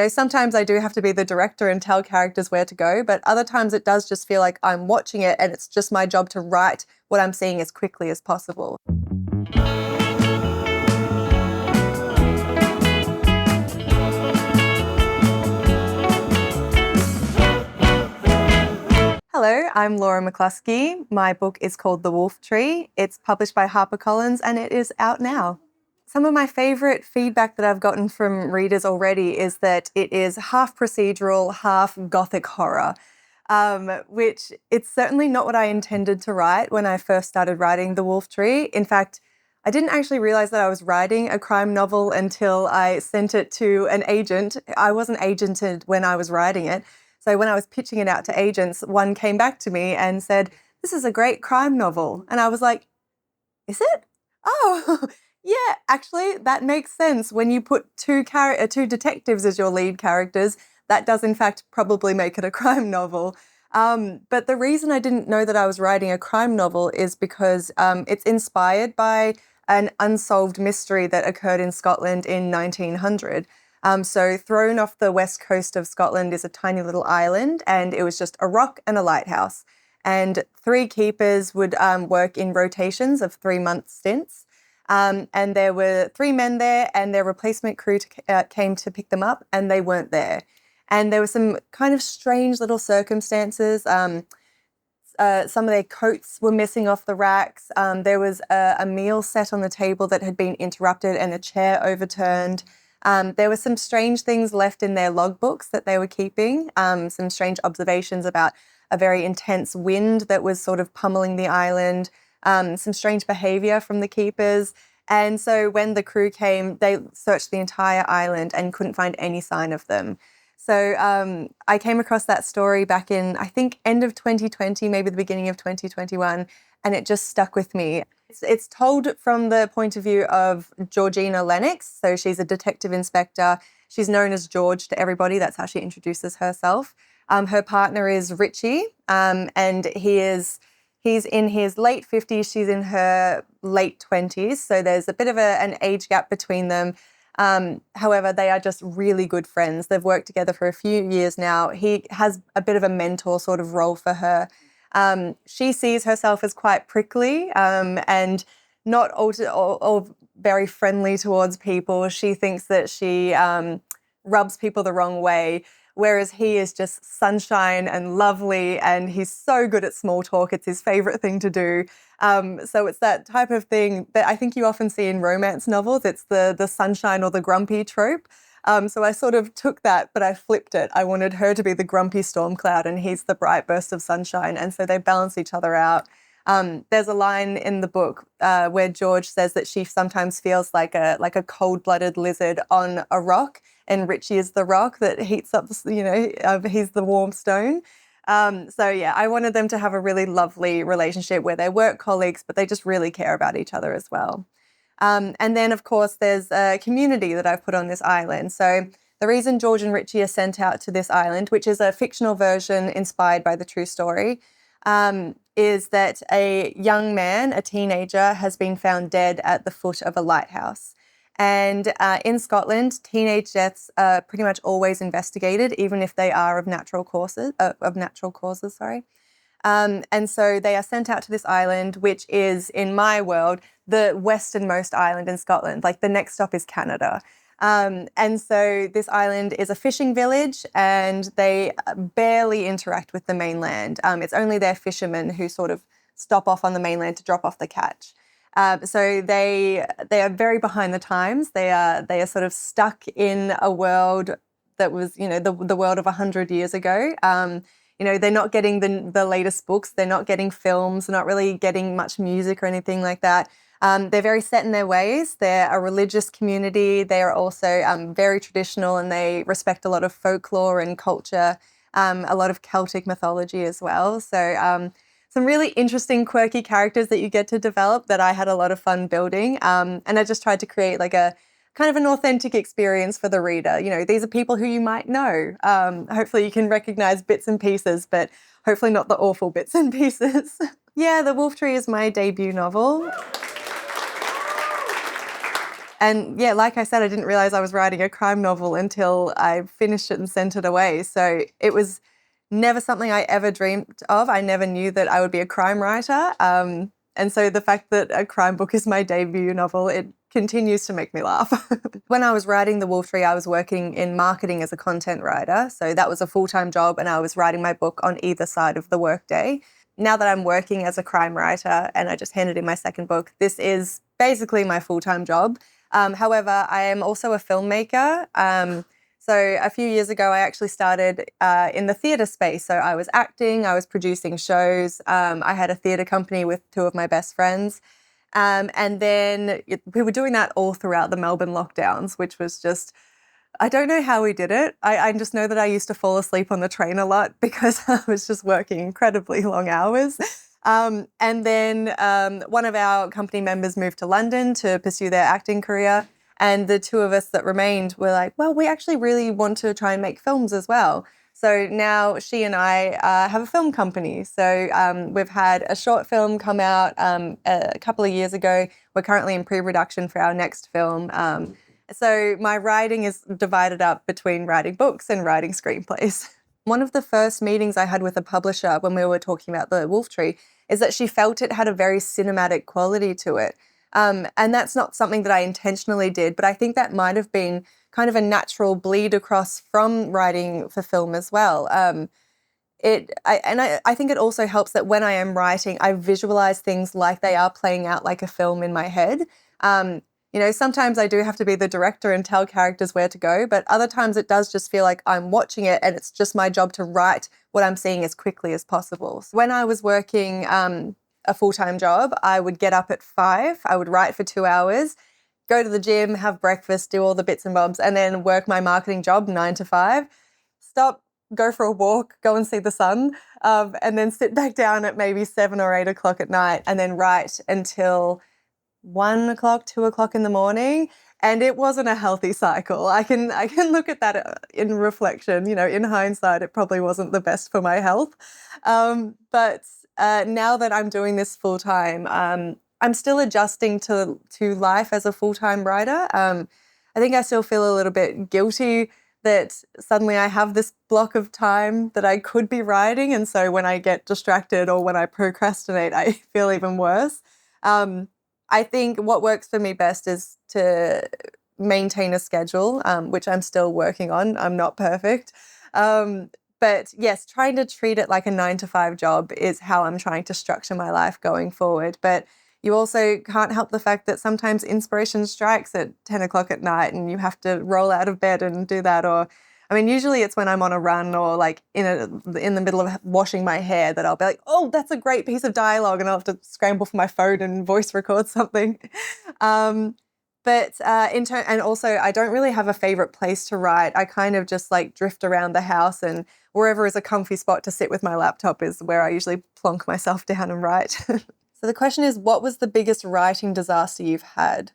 sometimes I do have to be the director and tell characters where to go, but other times it does just feel like I'm watching it and it's just my job to write what I'm seeing as quickly as possible. Hello, I'm Laura McCluskey. My book is called The Wolf Tree. It's published by HarperCollins and it is out now. Some of my favourite feedback that I've gotten from readers already is that it is half procedural, half gothic horror, which it's certainly not what I intended to write when I first started writing The Wolf Tree. In fact, I didn't actually realise that I was writing a crime novel until I sent it to an agent. I wasn't agented when I was writing it. So when I was pitching it out to agents, one came back to me and said, "This is a great crime novel." And I was like, "Is it? Oh, yeah, actually, that makes sense. When you put two detectives as your lead characters, that does in fact probably make it a crime novel." But the reason I didn't know that I was writing a crime novel is because it's inspired by an unsolved mystery that occurred in Scotland in 1900. So thrown off the west coast of Scotland is a tiny little island, and it was just a rock and a lighthouse. And 3 keepers would work in rotations of 3-month stints. And there were 3 men there, and their replacement crew came to pick them up, and they weren't there. And there were some kind of strange little circumstances. Some of their coats were missing off the racks. There was a meal set on the table that had been interrupted and a chair overturned. There were some strange things left in their logbooks that they were keeping, some strange observations about a very intense wind that was sort of pummeling the island, some strange behaviour from the keepers. And so when the crew came, they searched the entire island and couldn't find any sign of them. So I came across that story back in, I think, end of 2020, maybe the beginning of 2021, and it just stuck with me. It's told from the point of view of Georgina Lennox. So she's a detective inspector. She's known as George to everybody. That's how she introduces herself. Her partner is Richie, and he's in his late 50s. She's in her late 20s. So there's a bit of an age gap between them. However, they are just really good friends. They've worked together for a few years now. He has a bit of a mentor sort of role for her. She sees herself as quite prickly and not all very friendly towards people. She thinks that she rubs people the wrong way, whereas he is just sunshine and lovely, and he's so good at small talk. It's his favourite thing to do. So it's that type of thing that I think you often see in romance novels. It's the sunshine or the grumpy trope. So I sort of took that, but I flipped it. I wanted her to be the grumpy storm cloud and he's the bright burst of sunshine. And so they balance each other out. There's a line in the book where George says that she sometimes feels like a cold-blooded lizard on a rock, and Richie is the rock that heats up, he's the warm stone. So yeah, I wanted them to have a really lovely relationship where they work colleagues, but they just really care about each other as well. And then, of course, there's a community that I've put on this island. So the reason George and Richie are sent out to this island, which is a fictional version inspired by the true story, is that a young man, a teenager, has been found dead at the foot of a lighthouse. And in Scotland, teenage deaths are pretty much always investigated, even if they are of natural causes. And so they are sent out to this island, which is, in my world, the westernmost island in Scotland. Like the next stop is Canada. And so this island is a fishing village and they barely interact with the mainland. It's only their fishermen who sort of stop off on the mainland to drop off the catch. So they are very behind the times. They are sort of stuck in a world that was, the world of 100 years ago. They're not getting the latest books. They're not getting films. They're not really getting much music or anything like that. They're very set in their ways. They're a religious community. They are also very traditional and they respect a lot of folklore and culture, a lot of Celtic mythology as well. So some really interesting, quirky characters that you get to develop that I had a lot of fun building. And I just tried to create like a kind of an authentic experience for the reader. These are people who you might know. Hopefully you can recognize bits and pieces, but hopefully not the awful bits and pieces. Yeah, The Wolf Tree is my debut novel. And yeah, like I said, I didn't realize I was writing a crime novel until I finished it and sent it away. So it was never something I ever dreamed of. I never knew that I would be a crime writer. And so the fact that a crime book is my debut novel, it continues to make me laugh. When I was writing The Wolf Tree, I was working in marketing as a content writer. So that was a full-time job, and I was writing my book on either side of the workday. Now that I'm working as a crime writer and I just handed in my second book, this is basically my full-time job. However, I am also a filmmaker. So a few years ago, I actually started in the theatre space. So I was acting, I was producing shows. I had a theatre company with two of my best friends. And then we were doing that all throughout the Melbourne lockdowns, which was just, I don't know how we did it. I just know that I used to fall asleep on the train a lot because I was just working incredibly long hours. And then one of our company members moved to London to pursue their acting career. And the two of us that remained were like, well, we actually really want to try and make films as well. So now she and I have a film company. So we've had a short film come out a couple of years ago. We're currently in pre-production for our next film. So my writing is divided up between writing books and writing screenplays. One of the first meetings I had with a publisher when we were talking about The Wolf Tree is that she felt it had a very cinematic quality to it. And that's not something that I intentionally did, but I think that might have been kind of a natural bleed across from writing for film as well. I think it also helps that when I am writing, I visualize things like they are playing out like a film in my head. Sometimes I do have to be the director and tell characters where to go, but other times it does just feel like I'm watching it and it's just my job to write what I'm seeing as quickly as possible. So when I was working a full-time job, I would get up at 5, I would write for 2 hours, go to the gym, have breakfast, do all the bits and bobs, and then work my marketing job 9 to 5, stop, go for a walk, go and see the sun, and then sit back down at maybe 7 or 8 o'clock at night and then write until 1 o'clock, 2 o'clock in the morning. And it wasn't a healthy cycle. I can look at that in reflection. In hindsight, it probably wasn't the best for my health. But now that I'm doing this full time, I'm still adjusting to life as a full-time writer. I think I still feel a little bit guilty that suddenly I have this block of time that I could be writing. And so when I get distracted or when I procrastinate, I feel even worse. I think what works for me best is to maintain a schedule, which I'm still working on. I'm not perfect. But yes, trying to treat it like a 9 to 5 job is how I'm trying to structure my life going forward. But you also can't help the fact that sometimes inspiration strikes at 10 o'clock at night and you have to roll out of bed and do that. Or, usually it's when I'm on a run or like in the middle of washing my hair that I'll be like, oh, that's a great piece of dialogue, and I'll have to scramble for my phone and voice record something. And also I don't really have a favorite place to write. I kind of just like drift around the house, and wherever is a comfy spot to sit with my laptop is where I usually plonk myself down and write. So the question is, what was the biggest writing disaster you've had?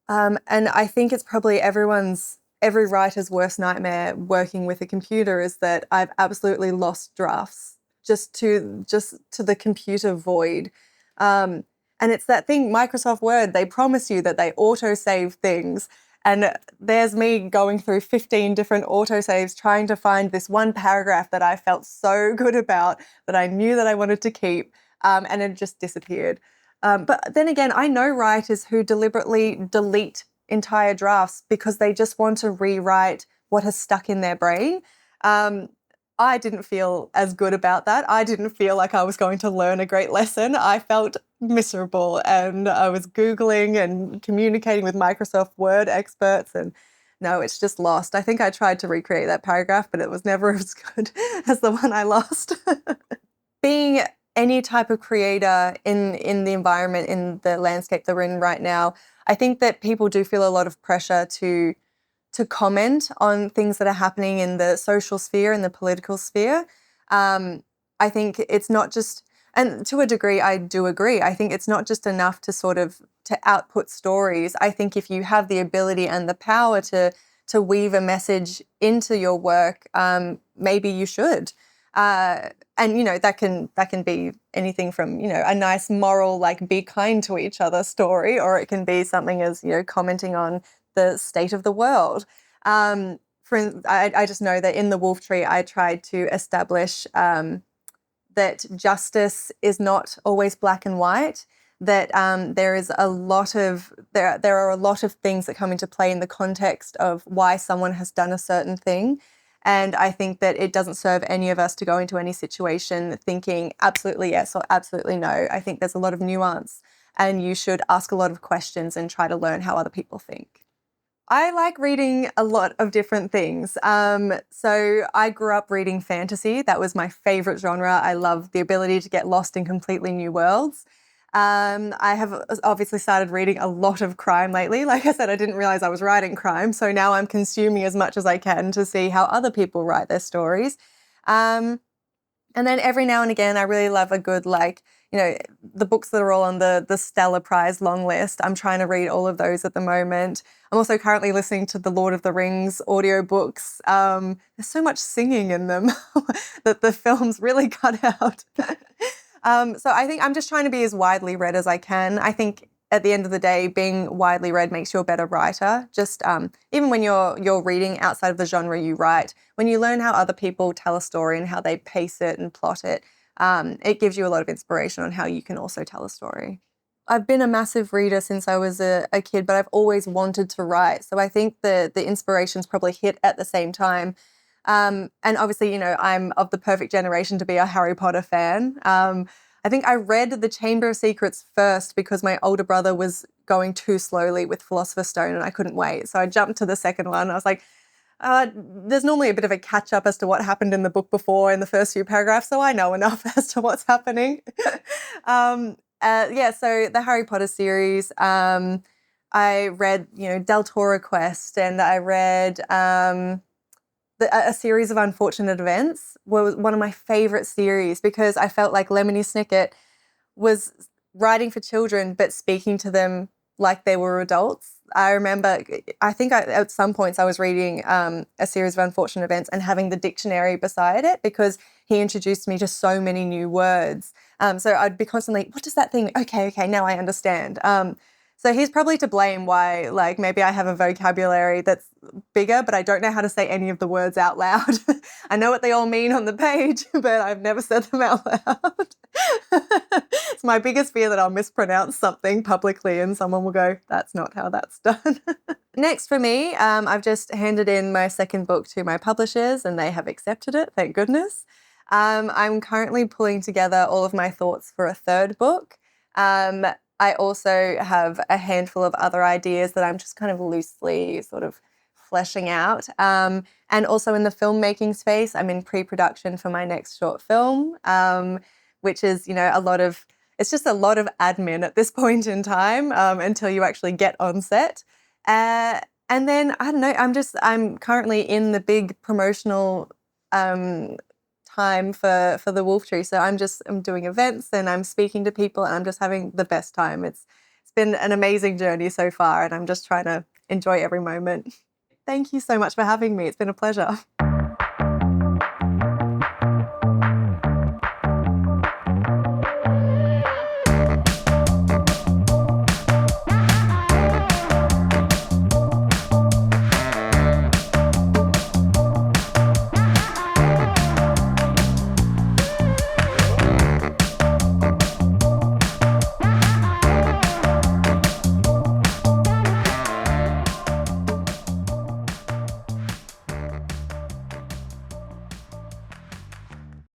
And I think it's probably every writer's worst nightmare working with a computer is that I've absolutely lost drafts just to the computer void. And it's that thing, Microsoft Word, they promise you that they auto-save things. And there's me going through 15 different autosaves trying to find this one paragraph that I felt so good about, that I knew that I wanted to keep, and it just disappeared. But then again, I know writers who deliberately delete entire drafts because they just want to rewrite what has stuck in their brain. I didn't feel as good about that. I didn't feel like I was going to learn a great lesson. I felt miserable, and I was Googling and communicating with Microsoft Word experts, and no, it's just lost. I think I tried to recreate that paragraph, but it was never as good as the one I lost. Being any type of creator in the environment, in the landscape that we're in right now, I think that people do feel a lot of pressure to comment on things that are happening in the social sphere and the political sphere. I think it's not just, and to a degree I do agree, I think it's not just enough to to output stories. I think if you have the ability and the power to weave a message into your work, maybe you should. And, that can be anything from, a nice moral, like, be kind to each other story, or it can be something as, commenting on the state of the world. I just know that in The Wolf Tree, I tried to establish that justice is not always black and white, that there are a lot of things that come into play in the context of why someone has done a certain thing. And I think that it doesn't serve any of us to go into any situation thinking absolutely yes or absolutely no. I think there's a lot of nuance, and you should ask a lot of questions and try to learn how other people think. I like reading a lot of different things. So I grew up reading fantasy. That was my favorite genre. I love the ability to get lost in completely new worlds. I have obviously started reading a lot of crime lately. Like I said, I didn't realize I was writing crime. So now I'm consuming as much as I can to see how other people write their stories. And then every now and again, I really love a good, the books that are all on the Stella Prize long list. I'm trying to read all of those at the moment. I'm also currently listening to the Lord of the Rings audiobooks. There's so much singing in them that the films really cut out. So I think I'm just trying to be as widely read as I can. I think at the end of the day, being widely read makes you a better writer. Just even when you're reading outside of the genre you write, when you learn how other people tell a story and how they pace it and plot it, it gives you a lot of inspiration on how you can also tell a story. I've been a massive reader since I was a kid, but I've always wanted to write. So I think the inspirations probably hit at the same time. And obviously, I'm of the perfect generation to be a Harry Potter fan. I think I read The Chamber of Secrets first because my older brother was going too slowly with Philosopher's Stone and I couldn't wait. So I jumped to the second one. I was like, there's normally a bit of a catch up as to what happened in the book before in the first few paragraphs, so I know enough as to what's happening. So the Harry Potter series, I read, Del Toro Quest, and I read a series of unfortunate events was one of my favorite series because I felt like Lemony Snicket was writing for children but speaking to them like they were adults. I remember, at some points I was reading a series of unfortunate events and having the dictionary beside it because he introduced me to so many new words. So I'd be constantly, what does that thing mean? Okay, now I understand. So he's probably to blame why, maybe I have a vocabulary that's bigger, but I don't know how to say any of the words out loud. I know what they all mean on the page, but I've never said them out loud. It's my biggest fear that I'll mispronounce something publicly and someone will go, that's not how that's done. Next for me, I've just handed in my second book to my publishers and they have accepted it, thank goodness. I'm currently pulling together all of my thoughts for a third book. I also have a handful of other ideas that I'm just kind of loosely sort of fleshing out. And also in the filmmaking space, I'm in pre-production for my next short film, which is, it's just a lot of admin at this point in time until you actually get on set. And then, I don't know, I'm currently in the big promotional time for the Wolf Tree. So I'm doing events and I'm speaking to people and I'm just having the best time. It's been an amazing journey so far and I'm just trying to enjoy every moment. Thank you so much for having me. It's been a pleasure.